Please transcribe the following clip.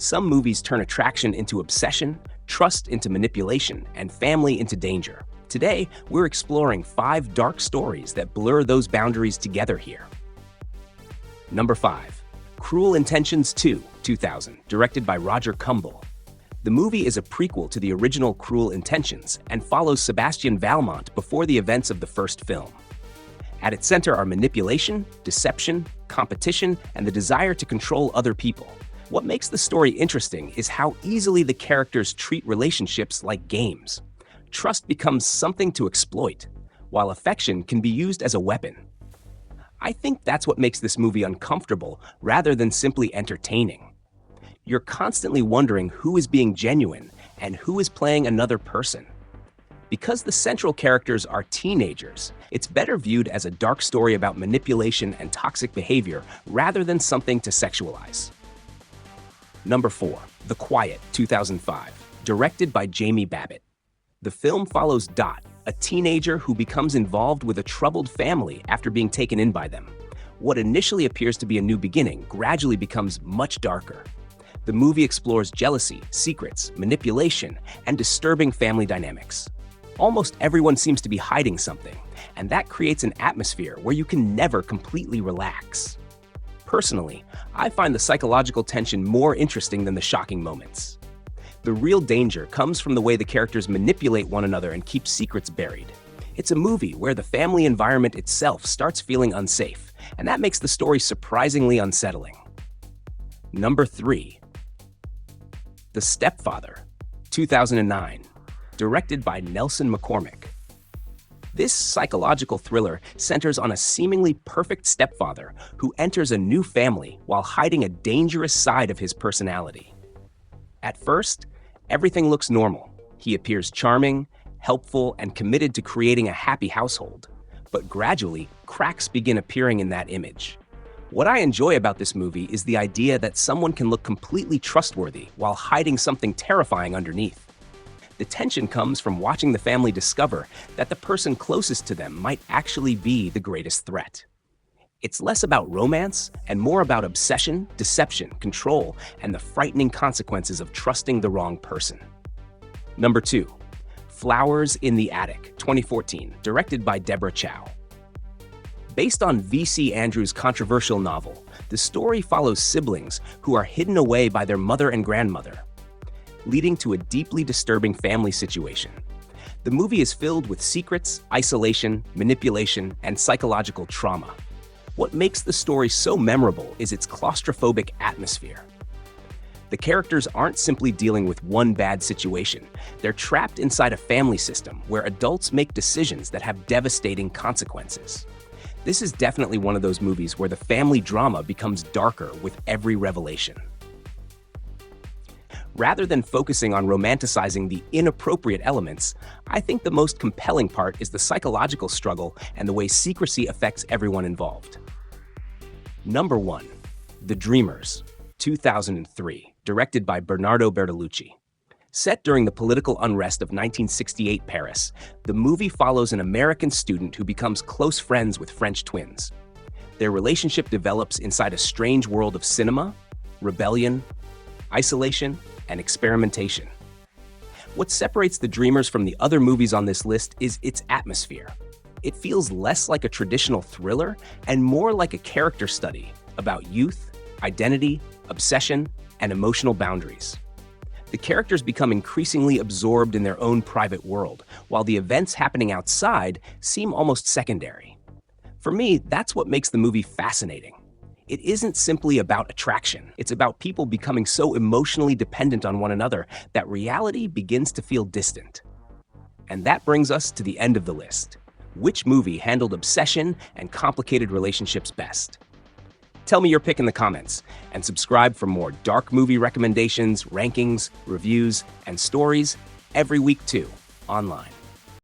Some movies turn attraction into obsession, trust into manipulation, and family into danger. Today, we're exploring 5 dark stories that blur those boundaries together here. Number 5. Cruel Intentions 2, 2000, directed by Roger Kumble. The movie is a prequel to the original Cruel Intentions and follows Sebastian Valmont before the events of the first film. At its center are manipulation, deception, competition, and the desire to control other people. What makes the story interesting is how easily the characters treat relationships like games. Trust becomes something to exploit, while affection can be used as a weapon. I think that's what makes this movie uncomfortable rather than simply entertaining. You're constantly wondering who is being genuine and who is playing another person. Because the central characters are teenagers, it's better viewed as a dark story about manipulation and toxic behavior rather than something to sexualize. Number 4. The Quiet, 2005, directed by Jamie Babbitt. The film follows Dot, a teenager who becomes involved with a troubled family after being taken in by them. What initially appears to be a new beginning gradually becomes much darker. The movie explores jealousy, secrets, manipulation, and disturbing family dynamics. Almost everyone seems to be hiding something, and that creates an atmosphere where you can never completely relax. Personally, I find the psychological tension more interesting than the shocking moments. The real danger comes from the way the characters manipulate one another and keep secrets buried. It's a movie where the family environment itself starts feeling unsafe, and that makes the story surprisingly unsettling. Number 3. The Stepfather, 2009, directed by Nelson McCormick. This psychological thriller centers on a seemingly perfect stepfather who enters a new family while hiding a dangerous side of his personality. At first, everything looks normal. He appears charming, helpful, and committed to creating a happy household. But gradually, cracks begin appearing in that image. What I enjoy about this movie is the idea that someone can look completely trustworthy while hiding something terrifying underneath. The tension comes from watching the family discover that the person closest to them might actually be the greatest threat. It's less about romance and more about obsession, deception, control, and the frightening consequences of trusting the wrong person. Number 2. Flowers in the Attic, 2014, directed by Deborah Chow. Based on V.C. Andrews' controversial novel, the story follows siblings who are hidden away by their mother and grandmother, leading to a deeply disturbing family situation. The movie is filled with secrets, isolation, manipulation, and psychological trauma. What makes the story so memorable is its claustrophobic atmosphere. The characters aren't simply dealing with one bad situation. They're trapped inside a family system where adults make decisions that have devastating consequences. This is definitely one of those movies where the family drama becomes darker with every revelation. Rather than focusing on romanticizing the inappropriate elements, I think the most compelling part is the psychological struggle and the way secrecy affects everyone involved. Number 1. The Dreamers, 2003, directed by Bernardo Bertolucci. Set during the political unrest of 1968 Paris, the movie follows an American student who becomes close friends with French twins. Their relationship develops inside a strange world of cinema, rebellion, isolation, and experimentation. What separates The Dreamers from the other movies on this list is its atmosphere. It feels less like a traditional thriller and more like a character study about youth, identity, obsession, and emotional boundaries. The characters become increasingly absorbed in their own private world, while the events happening outside seem almost secondary. For me, that's what makes the movie fascinating. It isn't simply about attraction. It's about people becoming so emotionally dependent on one another that reality begins to feel distant. And that brings us to the end of the list. Which movie handled obsession and complicated relationships best? Tell me your pick in the comments, and subscribe for more dark movie recommendations, rankings, reviews, and stories every week too, online.